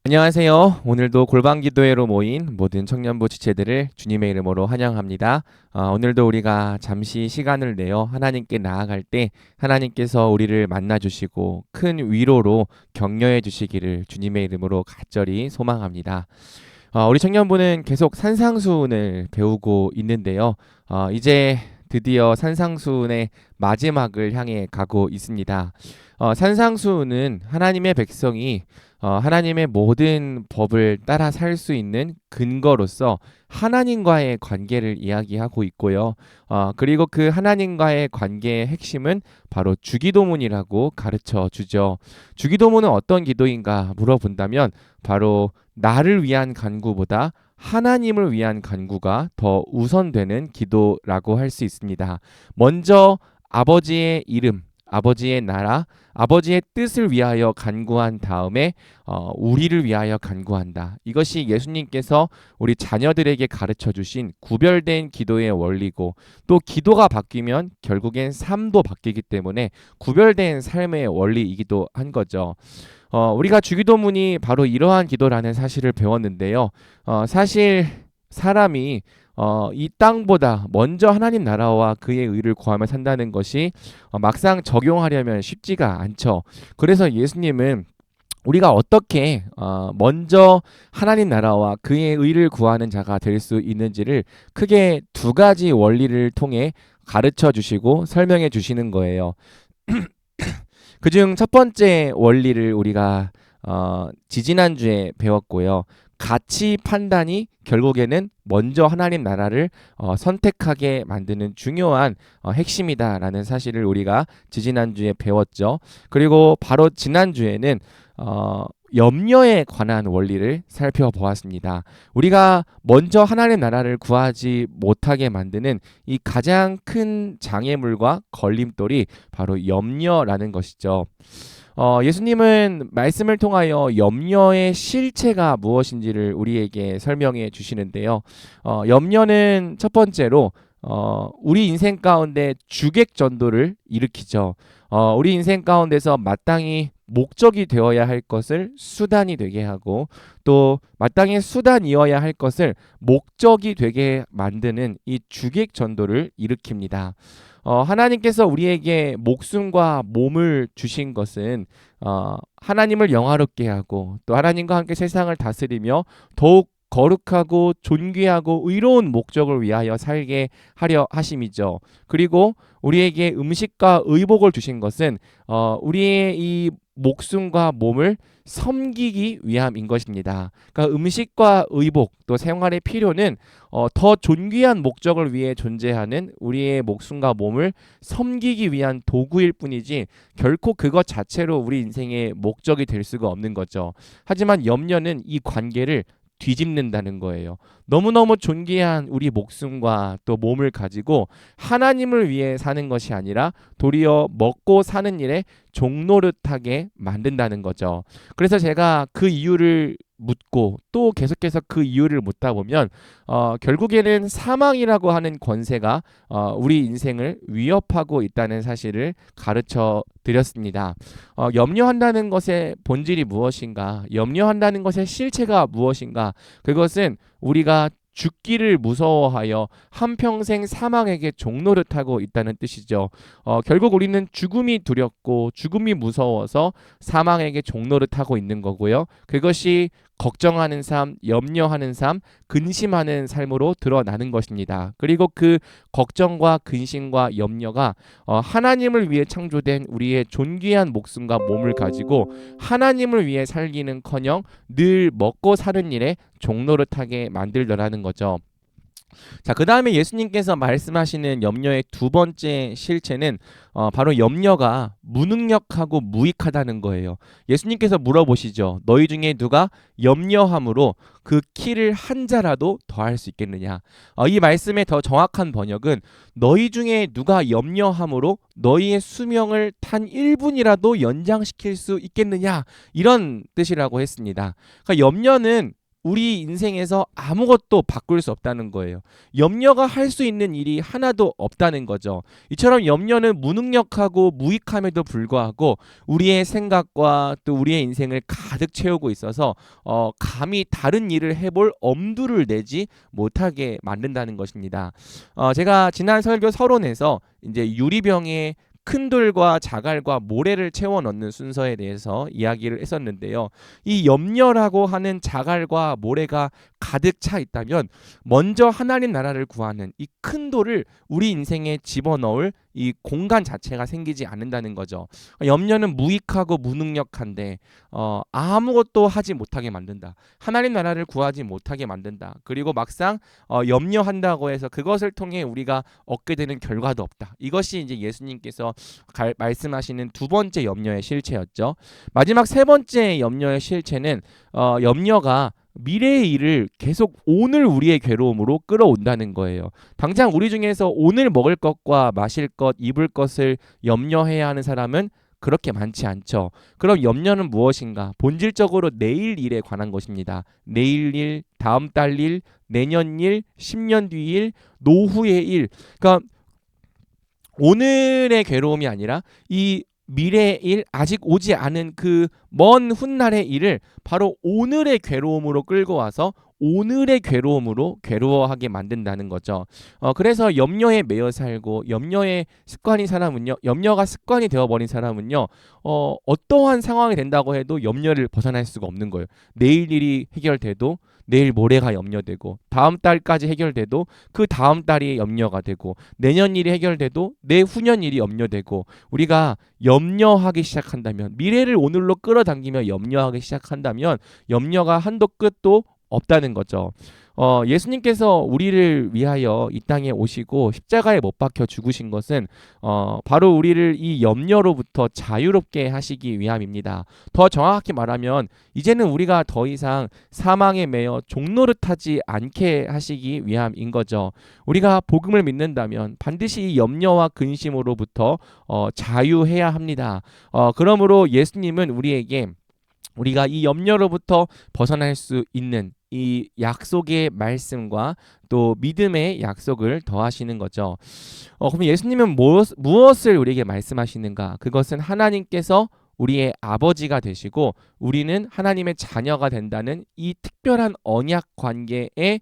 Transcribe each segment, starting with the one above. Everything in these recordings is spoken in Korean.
안녕하세요. 오늘도 골방기도회로 모인 모든 청년부 지체들을 주님의 이름으로 환영합니다. 오늘도 우리가 잠시 시간을 내어 하나님께 나아갈 때 하나님께서 우리를 만나주시고 큰 위로로 격려해 주시기를 주님의 이름으로 간절히 소망합니다. 우리 청년부는 계속 산상수훈을 배우고 있는데요. 이제 드디어 산상수훈의 마지막을 향해 가고 있습니다. 산상수훈은 하나님의 백성이 하나님의 모든 법을 따라 살 수 있는 근거로서 하나님과의 관계를 이야기하고 있고요. 그리고 그 하나님과의 관계의 핵심은 바로 주기도문이라고 가르쳐 주죠. 주기도문은 어떤 기도인가 물어본다면 바로 나를 위한 간구보다 하나님을 위한 간구가 더 우선되는 기도라고 할 수 있습니다. 먼저 아버지의 이름, 아버지의 나라, 아버지의 뜻을 위하여 간구한 다음에 우리를 위하여 간구한다. 이것이 예수님께서 우리 자녀들에게 가르쳐 주신 구별된 기도의 원리고, 또 기도가 바뀌면 결국엔 삶도 바뀌기 때문에 구별된 삶의 원리이기도 한 거죠. 우리가 주기도문이 바로 이러한 기도라는 사실을 배웠는데요. 사실 사람이 이 땅보다 먼저 하나님 나라와 그의 의를 구하며 산다는 것이 막상 적용하려면 쉽지가 않죠. 그래서 예수님은 우리가 어떻게 먼저 하나님 나라와 그의 의를 구하는 자가 될 수 있는지를 크게 두 가지 원리를 통해 가르쳐 주시고 설명해 주시는 거예요. 그중 첫 번째 원리를 우리가 지지난주에 배웠고요. 가치 판단이 결국에는 먼저 하나님 나라를 선택하게 만드는 중요한 핵심이다라는 사실을 우리가 지지난주에 배웠죠. 그리고 바로 지난주에는 염려에 관한 원리를 살펴보았습니다. 우리가 먼저 하나님 나라를 구하지 못하게 만드는 이 가장 큰 장애물과 걸림돌이 바로 염려라는 것이죠. 예수님은 말씀을 통하여 염려의 실체가 무엇인지를 우리에게 설명해 주시는데요. 염려는 첫 번째로 우리 인생 가운데 주객 전도를 일으키죠. 우리 인생 가운데서 마땅히 목적이 되어야 할 것을 수단이 되게 하고, 또 마땅히 수단이어야 할 것을 목적이 되게 만드는 이 주객 전도를 일으킵니다. 하나님께서 우리에게 목숨과 몸을 주신 것은 하나님을 영화롭게 하고, 또 하나님과 함께 세상을 다스리며 더욱 거룩하고 존귀하고 의로운 목적을 위하여 살게 하려 하심이죠. 그리고 우리에게 음식과 의복을 주신 것은 우리의 이 목숨과 몸을 섬기기 위함인 것입니다. 그러니까 음식과 의복, 또 생활의 필요는 더 존귀한 목적을 위해 존재하는 우리의 목숨과 몸을 섬기기 위한 도구일 뿐이지 결코 그것 자체로 우리 인생의 목적이 될 수가 없는 거죠. 하지만 염려는 이 관계를 뒤집는다는 거예요. 너무너무 존귀한 우리 목숨과 또 몸을 가지고 하나님을 위해 사는 것이 아니라 도리어 먹고 사는 일에 종노릇하게 만든다는 거죠. 그래서 제가 그 이유를 묻고 또 계속해서 그 이유를 묻다 보면 결국에는 사망이라고 하는 권세가 우리 인생을 위협하고 있다는 사실을 가르쳐 드렸습니다. 염려한다는 것의 본질이 무엇인가? 염려한다는 것의 실체가 무엇인가? 그것은 우리가 죽기를 무서워하여 한평생 사망에게 종노릇하고 있다는 뜻이죠. 결국 우리는 죽음이 두렵고 죽음이 무서워서 사망에게 종노릇하고 있는 거고요. 그것이 걱정하는 삶, 염려하는 삶, 근심하는 삶으로 드러나는 것입니다. 그리고 그 걱정과 근심과 염려가 하나님을 위해 창조된 우리의 존귀한 목숨과 몸을 가지고 하나님을 위해 살기는커녕 늘 먹고 사는 일에 종노릇하게 만들더라는 거죠. 자, 그 다음에 예수님께서 말씀하시는 염려의 두 번째 실체는 바로 염려가 무능력하고 무익하다는 거예요. 예수님께서 물어보시죠. 너희 중에 누가 염려함으로 그 키를 한 자라도 더할 수 있겠느냐? 이 말씀의 더 정확한 번역은 너희 중에 누가 염려함으로 너희의 수명을 단 1분이라도 연장시킬 수 있겠느냐? 이런 뜻이라고 했습니다. 그러니까 염려는 우리 인생에서 아무것도 바꿀 수 없다는 거예요. 염려가 할 수 있는 일이 하나도 없다는 거죠. 이처럼 염려는 무능력하고 무익함에도 불구하고 우리의 생각과 또 우리의 인생을 가득 채우고 있어서 감히 다른 일을 해볼 엄두를 내지 못하게 만든다는 것입니다. 제가 지난 설교 서론에서 이제 유리병에 큰 돌과 자갈과 모래를 채워 넣는 순서에 대해서 이야기를 했었는데요. 이 염려라고 하는 자갈과 모래가 가득 차 있다면 먼저 하나님 나라를 구하는 이 큰 돌을 우리 인생에 집어넣을 이 공간 자체가 생기지 않는다는 거죠. 염려는 무익하고 무능력한데 아무것도 하지 못하게 만든다. 하나님 나라를 구하지 못하게 만든다. 그리고 막상 염려한다고 해서 그것을 통해 우리가 얻게 되는 결과도 없다. 이것이 이제 예수님께서 말씀하시는 두 번째 염려의 실체였죠. 마지막 세 번째 염려의 실체는 염려가 미래의 일을 계속 오늘 우리의 괴로움으로 끌어온다는 거예요. 당장 우리 중에서 오늘 먹을 것과 마실 것, 입을 것을 염려해야 하는 사람은 그렇게 많지 않죠. 그럼 염려는 무엇인가? 본질적으로 내일 일에 관한 것입니다. 내일 일, 다음 달 일, 내년 일, 10년 뒤 일, 노후의 일. 그러니까 오늘의 괴로움이 아니라 이 미래의 일, 아직 오지 않은 그 먼 훗날의 일을 바로 오늘의 괴로움으로 끌고 와서 오늘의 괴로움으로 괴로워하게 만든다는 거죠. 그래서 염려에 매여 살고 염려의 습관인 사람은요, 염려가 습관이 되어버린 사람은요, 어떠한 상황이 된다고 해도 염려를 벗어날 수가 없는 거예요. 내일 일이 해결돼도 내일 모레가 염려되고 다음 달까지 해결돼도 그 다음 달이 염려가 되고 내년 일이 해결돼도 내후년 일이 염려되고 우리가 염려하기 시작한다면 미래를 오늘로 끌어당기며 염려하기 시작한다면 염려가 한도 끝도 없다는 거죠. 예수님께서 우리를 위하여 이 땅에 오시고 십자가에 못 박혀 죽으신 것은 바로 우리를 이 염려로부터 자유롭게 하시기 위함입니다. 더 정확히 말하면 이제는 우리가 더 이상 사망에 매여 종노릇하지 않게 하시기 위함인 거죠. 우리가 복음을 믿는다면 반드시 이 염려와 근심으로부터 자유해야 합니다. 그러므로 예수님은 우리에게 우리가 이 염려로부터 벗어날 수 있는 이 약속의 말씀과 또 믿음의 약속을 더하시는 거죠. 그럼 예수님은 무엇을 우리에게 말씀하시는가? 그것은 하나님께서 우리의 아버지가 되시고 우리는 하나님의 자녀가 된다는 이 특별한 언약 관계의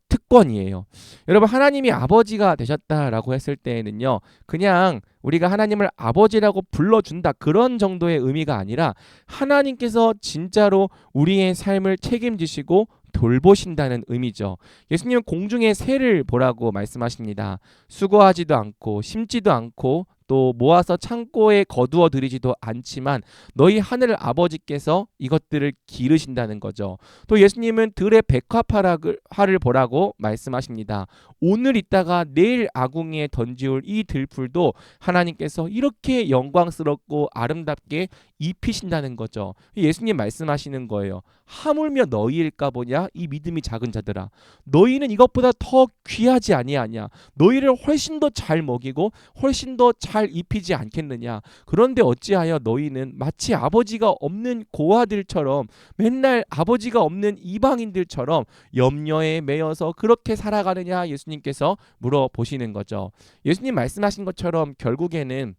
특권이에요. 여러분, 하나님이 아버지가 되셨다라고 했을 때에는요, 그냥 우리가 하나님을 아버지라고 불러준다 그런 정도의 의미가 아니라 하나님께서 진짜로 우리의 삶을 책임지시고 돌보신다는 의미죠. 예수님은 공중의 새를 보라고 말씀하십니다. 수고하지도 않고 심지도 않고 또 모아서 창고에 거두어 들이지도 않지만 너희 하늘 아버지께서 이것들을 기르신다는 거죠. 또 예수님은 들의 백합화를 보라고 말씀하십니다. 오늘 있다가 내일 아궁이에 던지올 이 들풀도 하나님께서 이렇게 영광스럽고 아름답게 입히신다는 거죠. 예수님 말씀하시는 거예요. 하물며 너희일까 보냐 이 믿음이 작은 자들아, 너희는 이것보다 더 귀하지 아니하냐. 너희를 훨씬 더 잘 먹이고 훨씬 더 잘 입히지 않겠느냐. 그런데 어찌하여 너희는 마치 아버지가 없는 고아들처럼 맨날 아버지가 없는 이방인들처럼 염려에 매여서 그렇게 살아가느냐. 예수님께서 물어보시는 거죠. 예수님 말씀하신 것처럼 결국에는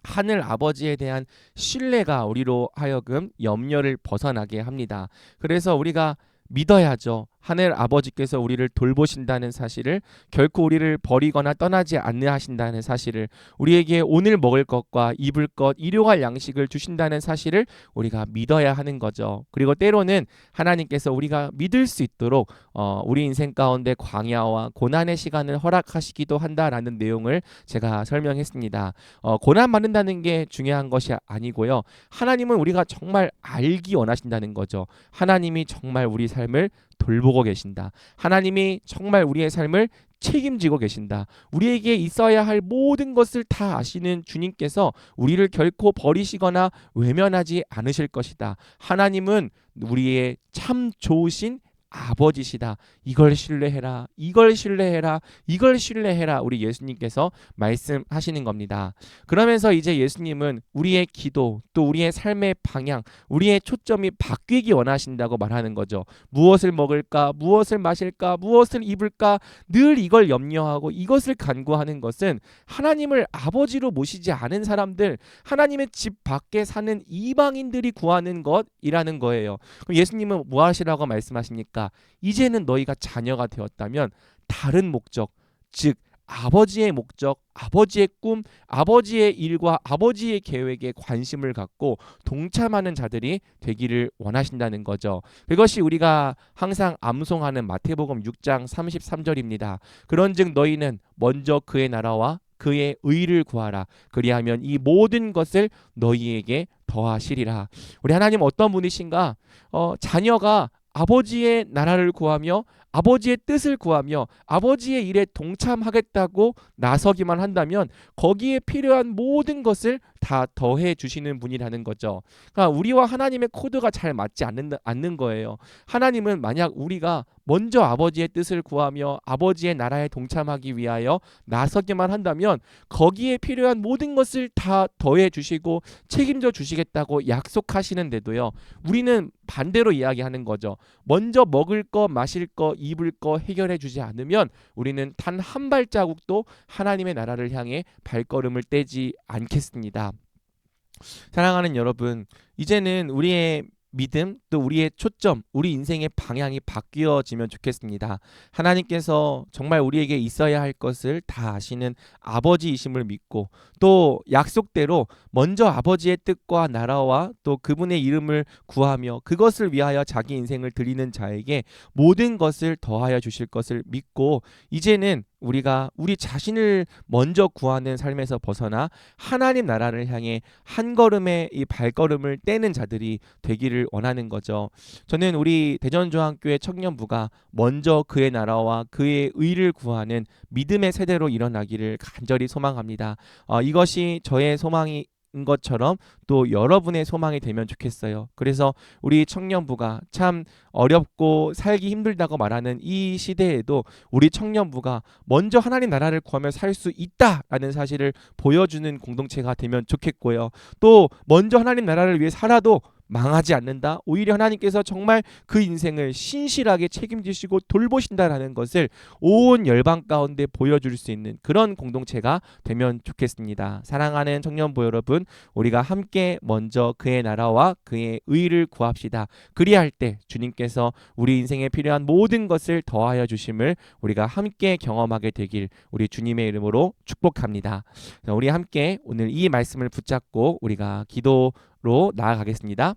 하늘 아버지에 대한 신뢰가 우리로 하여금 염려를 벗어나게 합니다. 그래서 우리가 믿어야죠. 하늘 아버지께서 우리를 돌보신다는 사실을, 결코 우리를 버리거나 떠나지 않으신다는 사실을, 우리에게 오늘 먹을 것과 입을 것, 일용할 양식을 주신다는 사실을 우리가 믿어야 하는 거죠. 그리고 때로는 하나님께서 우리가 믿을 수 있도록 우리 인생 가운데 광야와 고난의 시간을 허락하시기도 한다라는 내용을 제가 설명했습니다. 고난 받는다는 게 중요한 것이 아니고요. 하나님은 우리가 정말 알기 원하신다는 거죠. 하나님이 정말 우리 삶을 돌보고 계신다. 하나님이 정말 우리의 삶을 책임지고 계신다. 우리에게 있어야 할 모든 것을 다 아시는 주님께서 우리를 결코 버리시거나 외면하지 않으실 것이다. 하나님은 우리의 참 좋으신 아버지시다. 이걸 신뢰해라. 이걸 신뢰해라. 이걸 신뢰해라. 우리 예수님께서 말씀하시는 겁니다. 그러면서 이제 예수님은 우리의 기도 또 우리의 삶의 방향, 우리의 초점이 바뀌기 원하신다고 말하는 거죠. 무엇을 먹을까? 무엇을 마실까? 무엇을 입을까? 늘 이걸 염려하고 이것을 간구하는 것은 하나님을 아버지로 모시지 않은 사람들, 하나님의 집 밖에 사는 이방인들이 구하는 것이라는 거예요. 그럼 예수님은 뭐 하시라고 말씀하십니까? 이제는 너희가 자녀가 되었다면 다른 목적, 즉 아버지의 목적, 아버지의 꿈, 아버지의 일과 아버지의 계획에 관심을 갖고 동참하는 자들이 되기를 원하신다는 거죠. 그것이 우리가 항상 암송하는 마태복음 6장 33절입니다. 그런즉 너희는 먼저 그의 나라와 그의 의를 구하라. 그리하면 이 모든 것을 너희에게 더하시리라. 우리 하나님 어떤 분이신가? 자녀가 아버지의 나라를 구하며 아버지의 뜻을 구하며 아버지의 일에 동참하겠다고 나서기만 한다면 거기에 필요한 모든 것을 다 더해 주시는 분이라는 거죠. 그러니까 우리와 하나님의 코드가 잘 맞지 않는 거예요. 하나님은 만약 우리가 먼저 아버지의 뜻을 구하며 아버지의 나라에 동참하기 위하여 나서기만 한다면 거기에 필요한 모든 것을 다 더해 주시고 책임져 주시겠다고 약속하시는데도요. 우리는 반대로 이야기하는 거죠. 먼저 먹을 거, 마실 거, 입을 거 해결해 주지 않으면 우리는 단 한 발자국도 하나님의 나라를 향해 발걸음을 떼지 않겠습니다. 사랑하는 여러분, 이제는 우리의 믿음 또 우리의 초점, 우리 인생의 방향이 바뀌어지면 좋겠습니다. 하나님께서 정말 우리에게 있어야 할 것을 다 아시는 아버지이심을 믿고 또 약속대로 먼저 아버지의 뜻과 나라와 또 그분의 이름을 구하며 그것을 위하여 자기 인생을 드리는 자에게 모든 것을 더하여 주실 것을 믿고 이제는 우리가 우리 자신을 먼저 구하는 삶에서 벗어나 하나님 나라를 향해 한 걸음의 이 발걸음을 떼는 자들이 되기를 원하는 거죠. 저는 우리 대전중앙교회 청년부가 먼저 그의 나라와 그의 의를 구하는 믿음의 세대로 일어나기를 간절히 소망합니다. 이것이 저의 소망이 인 것처럼 또 여러분의 소망이 되면 좋겠어요. 그래서 우리 청년부가 참 어렵고 살기 힘들다고 말하는 이 시대에도 우리 청년부가 먼저 하나님 나라를 구하며 살 수 있다라는 사실을 보여주는 공동체가 되면 좋겠고요. 또 먼저 하나님 나라를 위해 살아도 망하지 않는다. 오히려 하나님께서 정말 그 인생을 신실하게 책임지시고 돌보신다라는 것을 온 열방 가운데 보여줄 수 있는 그런 공동체가 되면 좋겠습니다. 사랑하는 청년부 여러분, 우리가 함께 먼저 그의 나라와 그의 의를 구합시다. 그리할 때 주님께서 우리 인생에 필요한 모든 것을 더하여 주심을 우리가 함께 경험하게 되길 우리 주님의 이름으로 축복합니다. 우리 함께 오늘 이 말씀을 붙잡고 우리가 기도로 나아가겠습니다.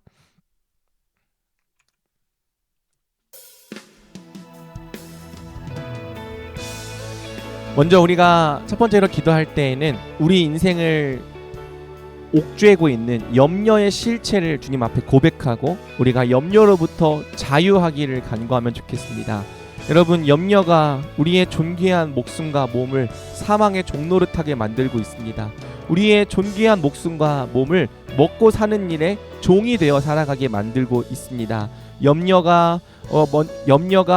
먼저 우리가 첫 번째로 기도할 때에는 우리 인생을 옥죄고 있는 염려의 실체를 주님 앞에 고백하고 우리가 염려로부터 자유하기를 간구하면 좋겠습니다. 여러분, 염려가 우리의 존귀한 목숨과 몸을 사망의 종노릇하게 만들고 있습니다. 우리의 존귀한 목숨과 몸을 먹고 사는 일에 종이 되어 살아가게 만들고 있습니다. 염려가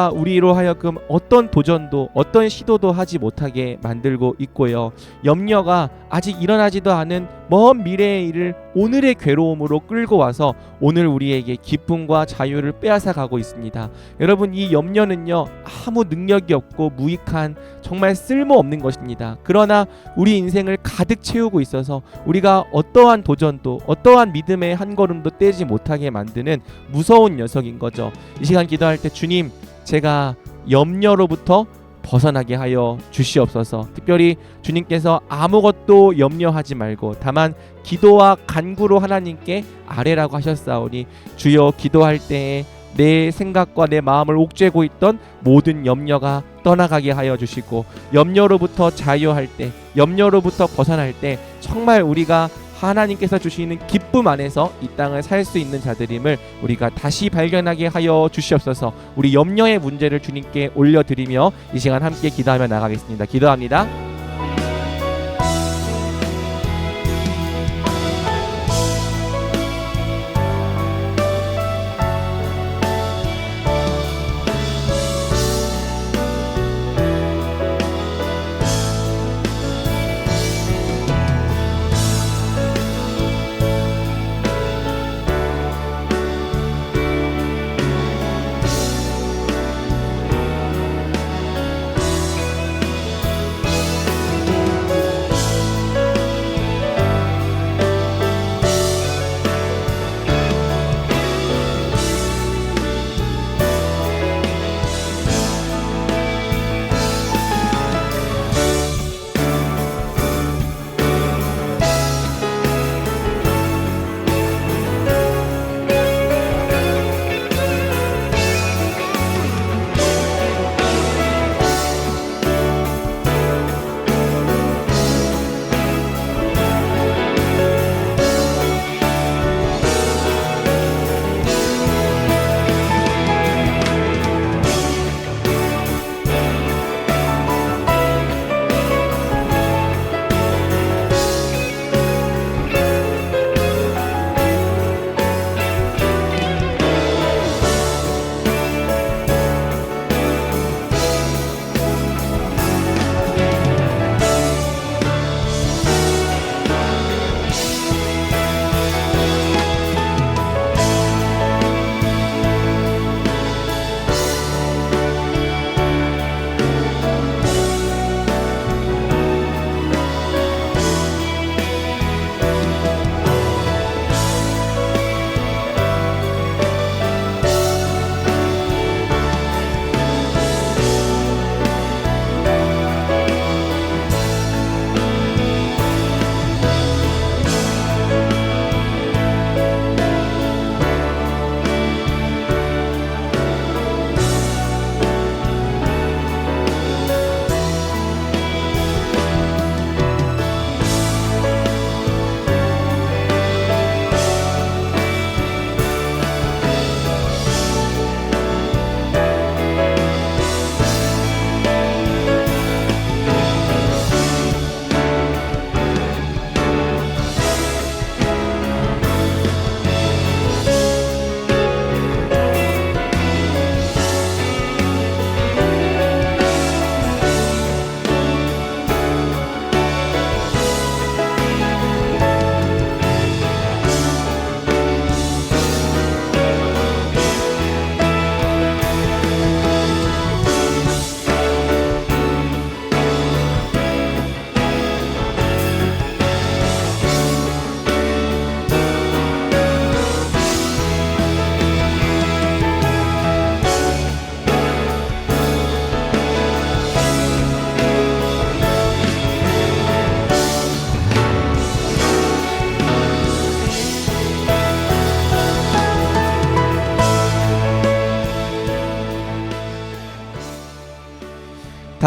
우리로 하여금 어떤 도전도 어떤 시도도 하지 못하게 만들고 있고요. 염려가 아직 일어나지도 않은 먼 미래의 일을 오늘의 괴로움으로 끌고 와서 오늘 우리에게 기쁨과 자유를 빼앗아 가고 있습니다. 여러분, 이 염려는요, 아무 능력이 없고 무익한 정말 쓸모없는 것입니다. 그러나 우리 인생을 가득 채우고 있어서 우리가 어떠한 도전도 어떠한 믿음의 한 걸음도 떼지 못하게 만드는 무서운 녀석인 거죠. 이 시간 기도할 때 주님, 제가 염려로부터 벗어나게 하여 주시옵소서. 특별히 주님께서 아무것도 염려하지 말고 다만 기도와 간구로 하나님께 아뢰라고 하셨사오니 주여, 기도할 때에 내 생각과 내 마음을 옥죄고 있던 모든 염려가 떠나가게 하여 주시고 염려로부터 자유할 때, 염려로부터 벗어날 때 정말 우리가 하나님께서 주시는 기쁨 안에서 이 땅을 살 수 있는 자들임을 우리가 다시 발견하게 하여 주시옵소서. 우리 염려의 문제를 주님께 올려드리며 이 시간 함께 기도하며 나가겠습니다. 기도합니다.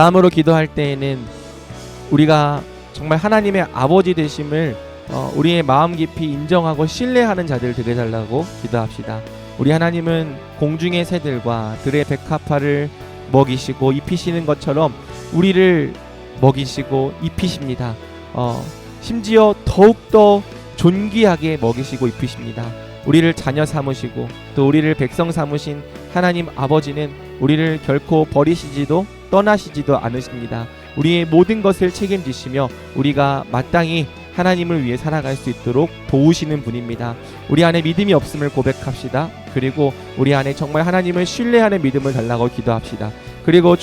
다음으로 기도할 때에는 우리가 정말 하나님의 아버지 되심을 우리의 마음 깊이 인정하고 신뢰하는 자들 되게 달라고 기도합시다. 우리 하나님은 공중의 새들과 들의 백합화를 먹이시고 입히시는 것처럼 우리를 먹이시고 입히십니다. 심지어 더욱더 존귀하게 먹이시고 입히십니다. 우리를 자녀 삼으시고 또 우리를 백성 삼으신 하나님 아버지는 우리를 결코 버리시지도 떠나시지도 않으십니다. 우리의 모든 것을 책임지시며 우리가 마땅히 하나님을 위해 살아갈 수 있도록 도우시는 분입니다. 우리 안에 믿음이 없음을 고백합시다. 그리고 우리 안에 정말 하나님을 신뢰하는 믿음을 달라고 기도합시다. 그리고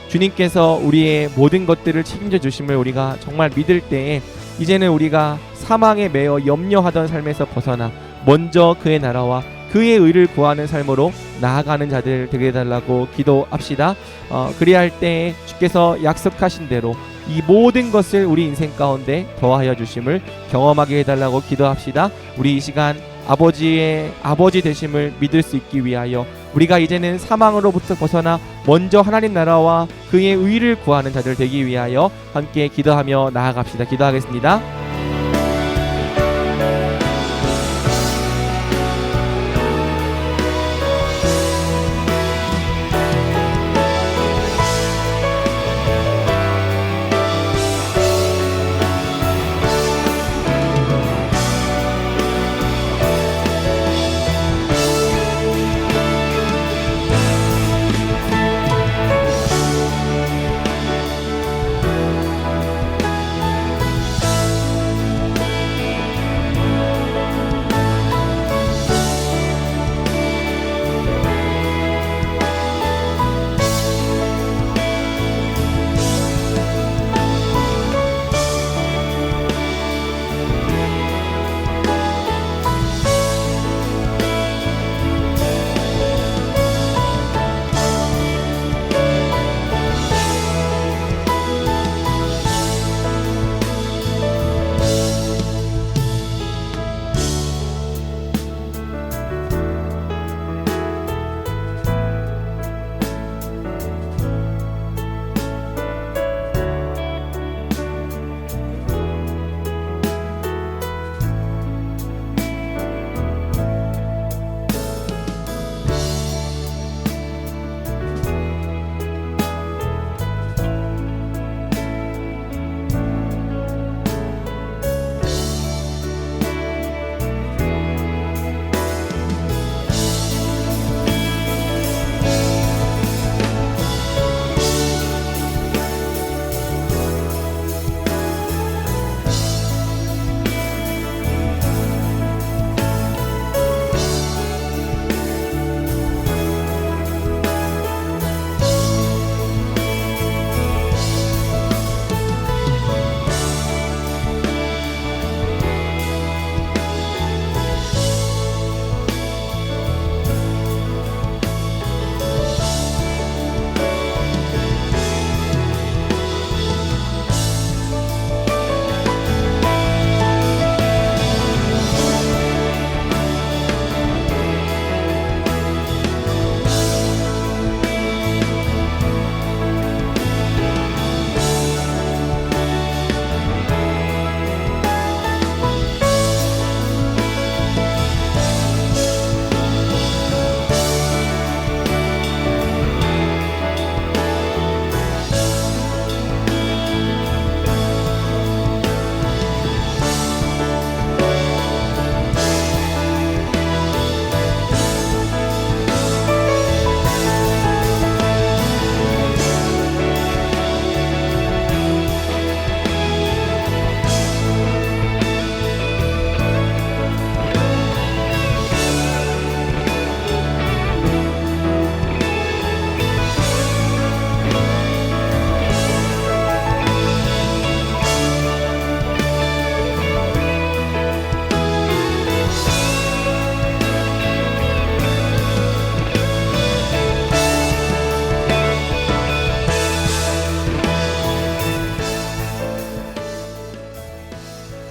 주님께서 우리의 모든 것들을 책임져 주심을 우리가 정말 믿을 때에 이제는 우리가 사망에 매여 염려하던 삶에서 벗어나 먼저 그의 나라와 그의 의를 구하는 삶으로 나아가는 자들 되게 해달라고 기도합시다. 그리할 때 주께서 약속하신 대로 이 모든 것을 우리 인생 가운데 더하여 주심을 경험하게 해달라고 기도합시다. 우리 이 시간 아버지의 아버지 되심을 믿을 수 있기 위하여 우리가 이제는 사망으로부터 벗어나 먼저 하나님 나라와 그의 의를 구하는 자들 되기 위하여 함께 기도하며 나아갑시다. 기도하겠습니다.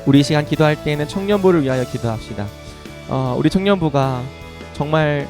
우리 시간 기도할 때에는 청년부를 위하여 기도합시다. 우리 청년부가 정말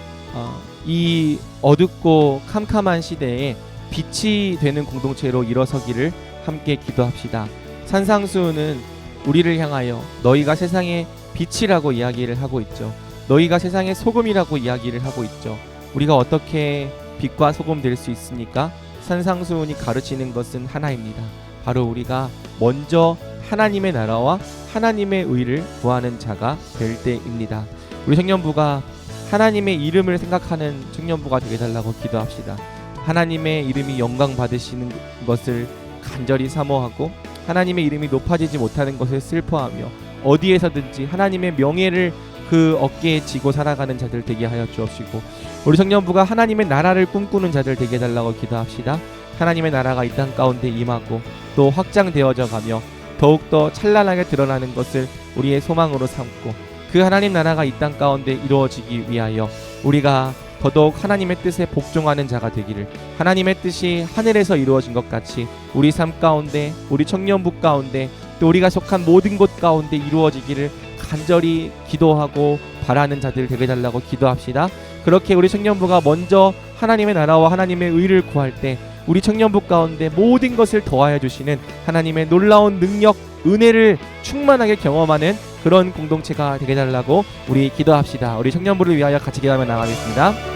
이 어둡고 캄캄한 시대에 빛이 되는 공동체로 일어서기를 함께 기도합시다. 산상수훈은 우리를 향하여 너희가 세상의 빛이라고 이야기를 하고 있죠. 너희가 세상의 소금이라고 이야기를 하고 있죠. 우리가 어떻게 빛과 소금 될 수 있습니까? 산상수훈이 가르치는 것은 하나입니다. 바로 우리가 먼저 하나님의 나라와 하나님의 의를 구하는 자가 될 때입니다. 우리 청년부가 하나님의 이름을 생각하는 청년부가 되게 달라고 기도합시다. 하나님의 이름이 영광 받으시는 것을 간절히 사모하고 하나님의 이름이 높아지지 못하는 것을 슬퍼하며 어디에서든지 하나님의 명예를 그 어깨에 지고 살아가는 자들 되게 하여 주옵시고, 우리 청년부가 하나님의 나라를 꿈꾸는 자들 되게 해달라고 기도합시다. 하나님의 나라가 이 땅 가운데 임하고 또 확장되어져 가며 더욱더 찬란하게 드러나는 것을 우리의 소망으로 삼고, 그 하나님 나라가 이 땅 가운데 이루어지기 위하여 우리가 더더욱 하나님의 뜻에 복종하는 자가 되기를, 하나님의 뜻이 하늘에서 이루어진 것 같이 우리 삶 가운데, 우리 청년부 가운데, 또 우리가 속한 모든 곳 가운데 이루어지기를 간절히 기도하고 바라는 자들 되게 해달라고 기도합시다. 그렇게 우리 청년부가 먼저 하나님의 나라와 하나님의 의를 구할 때 우리 청년부 가운데 모든 것을 더하여 주시는 하나님의 놀라운 능력, 은혜를 충만하게 경험하는 그런 공동체가 되게 해달라고 우리 기도합시다. 우리 청년부를 위하여 같이 기도하며 나가겠습니다.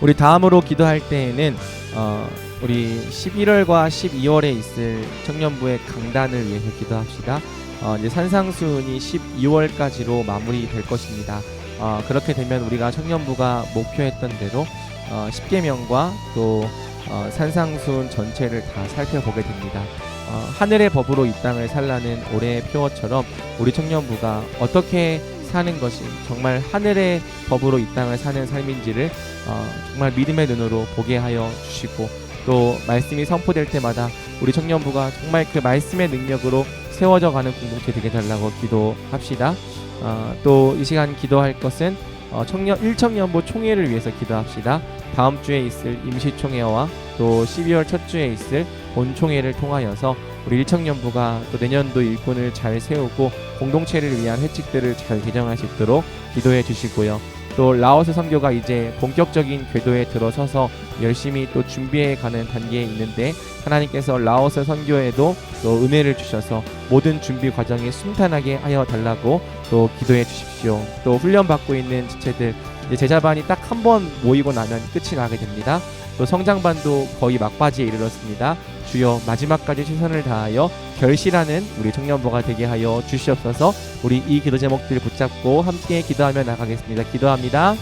우리 다음으로 기도할 때에는 우리 11월과 12월에 있을 청년부의 강단을 위해서 기도합시다. 이제 산상수훈이 12월까지로 마무리될 것입니다. 그렇게 되면 우리가 청년부가 목표했던 대로 10계명과 또 산상수훈 전체를 다 살펴보게 됩니다. 하늘의 법으로 이 땅을 살라는 올해의 표어처럼 우리 청년부가 어떻게 사는 것이 정말 하늘의 법으로 이 땅을 사는 삶인지를 정말 믿음의 눈으로 보게 하여 주시고, 또 말씀이 선포될 때마다 우리 청년부가 정말 그 말씀의 능력으로 세워져 가는 공동체 되게 달라고 기도합시다. 또 이 시간 기도할 것은 1청년부 총회를 위해서 기도합시다. 다음 주에 있을 임시총회와 또 12월 첫 주에 있을 본총회를 통하여서 우리 1청년부가 또 내년도 일꾼을 잘 세우고 공동체를 위한 회칙들을 잘 개정할 수 있도록 기도해 주시고요. 또 라오스 선교가 이제 본격적인 궤도에 들어서서 열심히 또 준비해 가는 단계에 있는데, 하나님께서 라오스 선교에도 또 은혜를 주셔서 모든 준비 과정이 순탄하게 하여 달라고 또 기도해 주십시오. 또 훈련받고 있는 지체들, 이제 제자반이 딱 한 번 모이고 나면 끝이 나게 됩니다. 또 성장반도 거의 막바지에 이르렀습니다. 주여 마지막까지 최선을 다하여 결실하는 우리 청년부가 되게 하여 주시옵소서. 우리 이 기도 제목들 붙잡고 함께 기도하며 나가겠습니다. 기도합니다.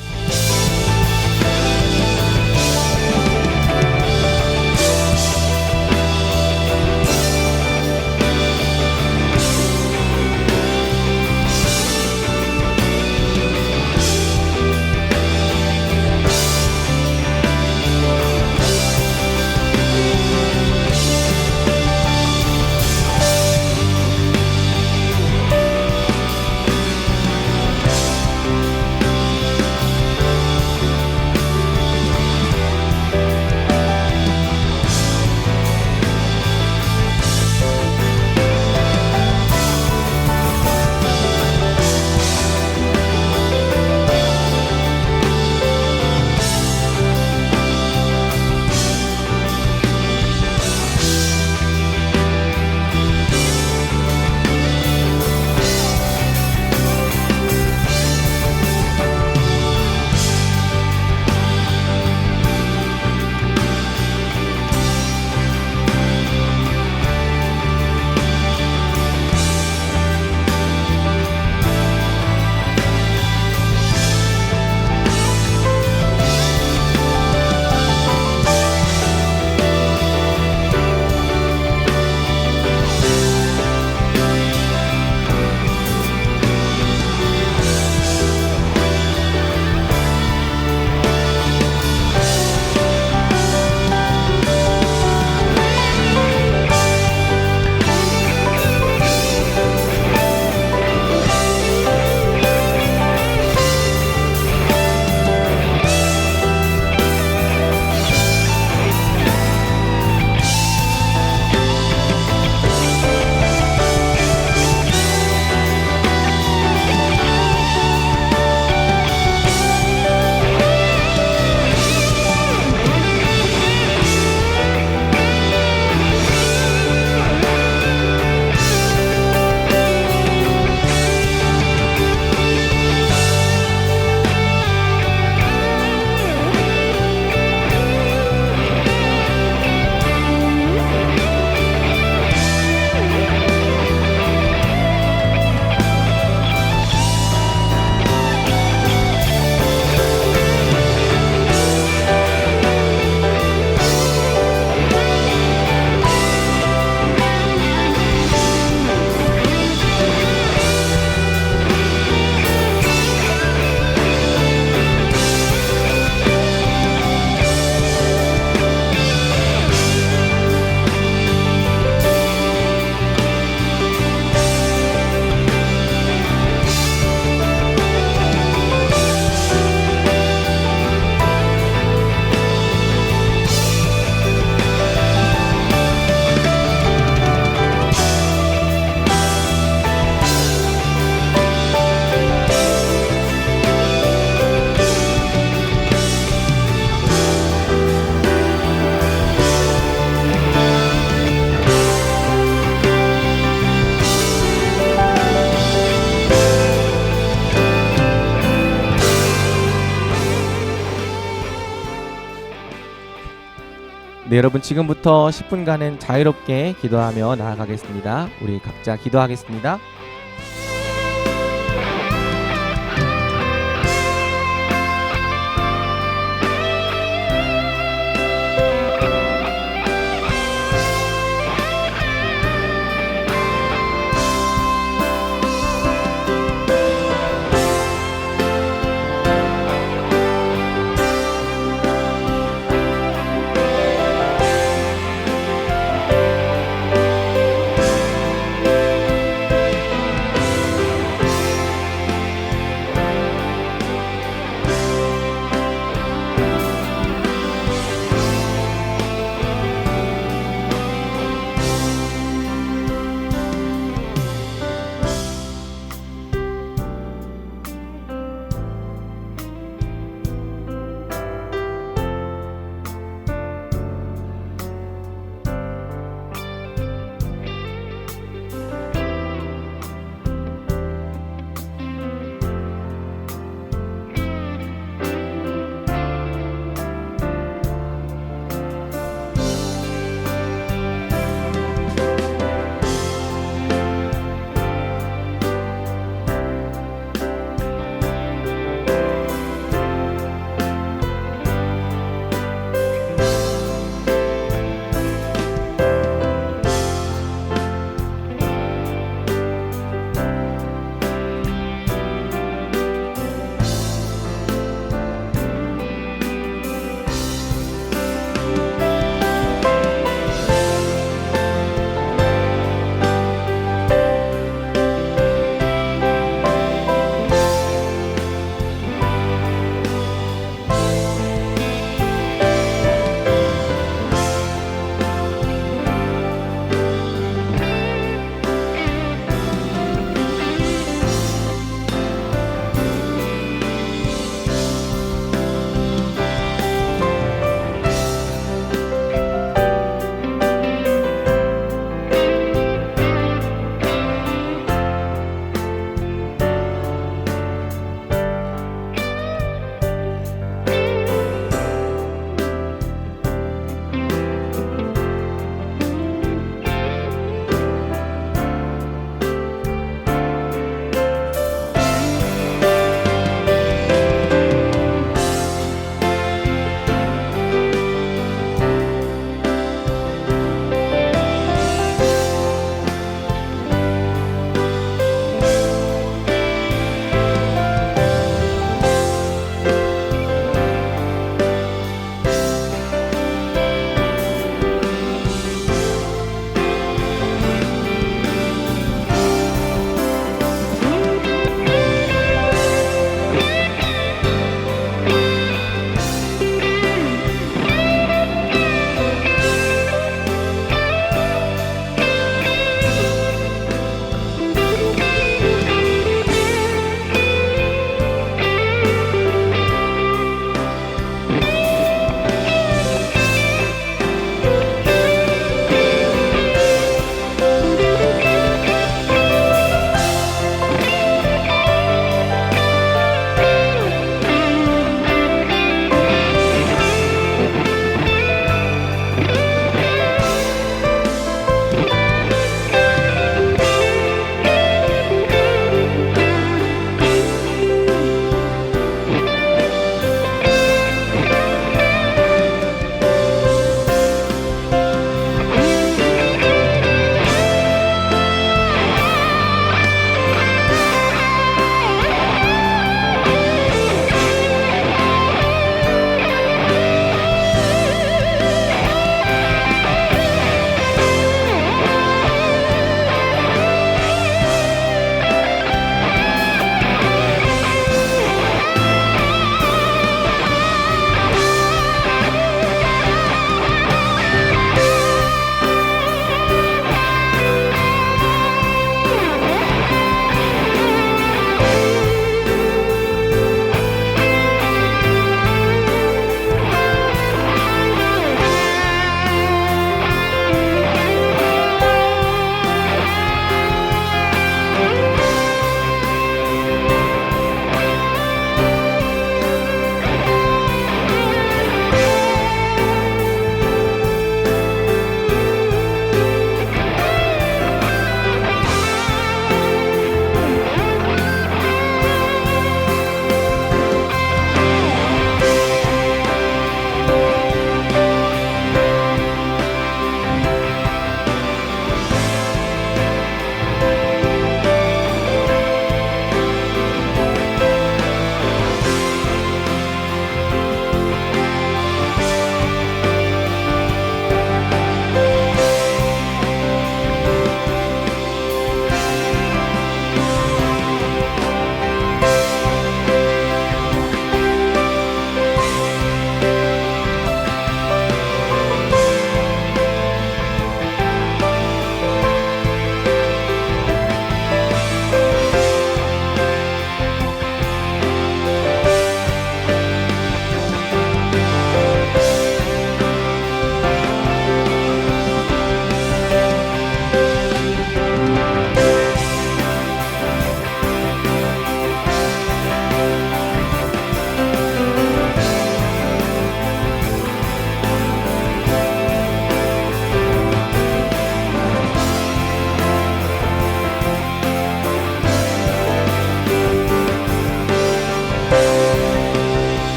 네, 여러분 지금부터 10분간은 자유롭게 기도하며 나아가겠습니다. 우리 각자 기도하겠습니다.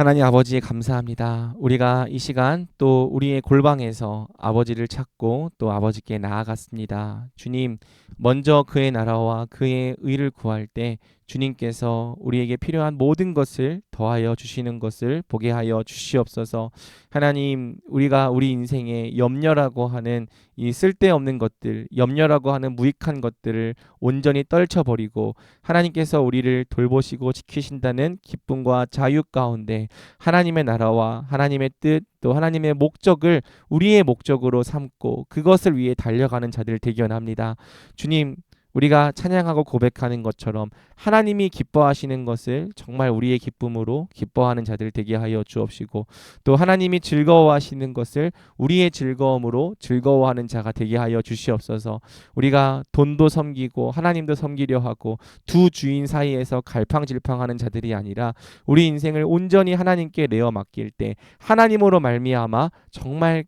하나님 아버지 감사합니다. 우리가 이 시간 또 우리의 골방에서 아버지를 찾고 또 아버지께 나아갔습니다. 주님, 먼저 그의 나라와 그의 의를 구할 때 주님께서 우리에게 필요한 모든 것을 더하여 주시는 것을 보게 하여 주시옵소서. 하나님, 우리가 우리 인생에 염려라고 하는 이 쓸데없는 것들, 염려라고 하는 무익한 것들을 온전히 떨쳐버리고 하나님께서 우리를 돌보시고 지키신다는 기쁨과 자유 가운데 하나님의 나라와 하나님의 뜻 또 하나님의 목적을 우리의 목적으로 삼고 그것을 위해 달려가는 자들 되기 원합니다. 주님, 우리가 찬양하고 고백하는 것처럼 하나님이 기뻐하시는 것을 정말 우리의 기쁨으로 기뻐하는 자들 되게 하여 주옵시고 또 하나님이 즐거워하시는 것을 우리의 즐거움으로 즐거워하는 자가 되게 하여 주시옵소서. 우리가 돈도 섬기고 하나님도 섬기려 하고 두 주인 사이에서 갈팡질팡하는 자들이 아니라 우리 인생을 온전히 하나님께 내어 맡길 때 하나님으로 말미암아 정말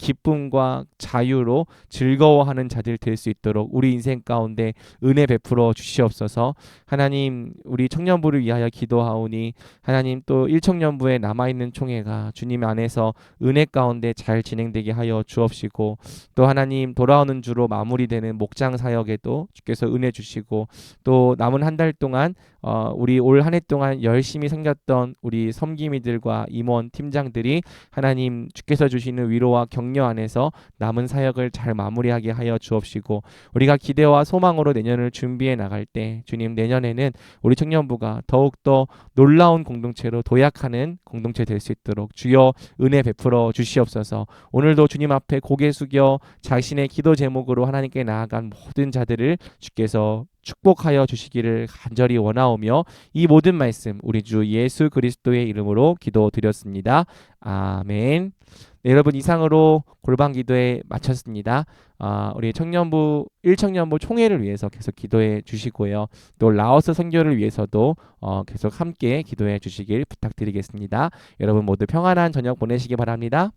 기쁨과 자유로 즐거워하는 자들 될 수 있도록 우리 인생 가운데 은혜 베풀어 주시옵소서. 하나님, 우리 청년부를 위하여 기도하오니 하나님 또 1청년부에 남아있는 총회가 주님 안에서 은혜 가운데 잘 진행되게 하여 주옵시고 또 하나님 돌아오는 주로 마무리되는 목장 사역에도 주께서 은혜 주시고 또 남은 한 달 동안 우리 올 한 해 동안 열심히 섬겼던 우리 섬김이들과 임원 팀장들이 하나님 주께서 주시는 위로와 격려 안에서 남은 사역을 잘 마무리하게 하여 주옵시고 우리가 기대와 소망으로 내년을 준비해 나갈 때 주님 내년에는 우리 청년부가 더욱더 놀라운 공동체로 도약하는 공동체 될 수 있도록 주여 은혜 베풀어 주시옵소서. 오늘도 주님 앞에 고개 숙여 자신의 기도 제목으로 하나님께 나아간 모든 자들을 주께서 축복하여 주시기를 간절히 원하오며 이 모든 말씀 우리 주 예수 그리스도의 이름으로 기도드렸습니다. 아멘. 네, 여러분 이상으로 골방 기도회 마쳤습니다. 우리 청년부 1청년부 총회를 위해서 계속 기도해 주시고요. 또 라오스 선교를 위해서도 계속 함께 기도해 주시길 부탁드리겠습니다. 여러분 모두 평안한 저녁 보내시기 바랍니다.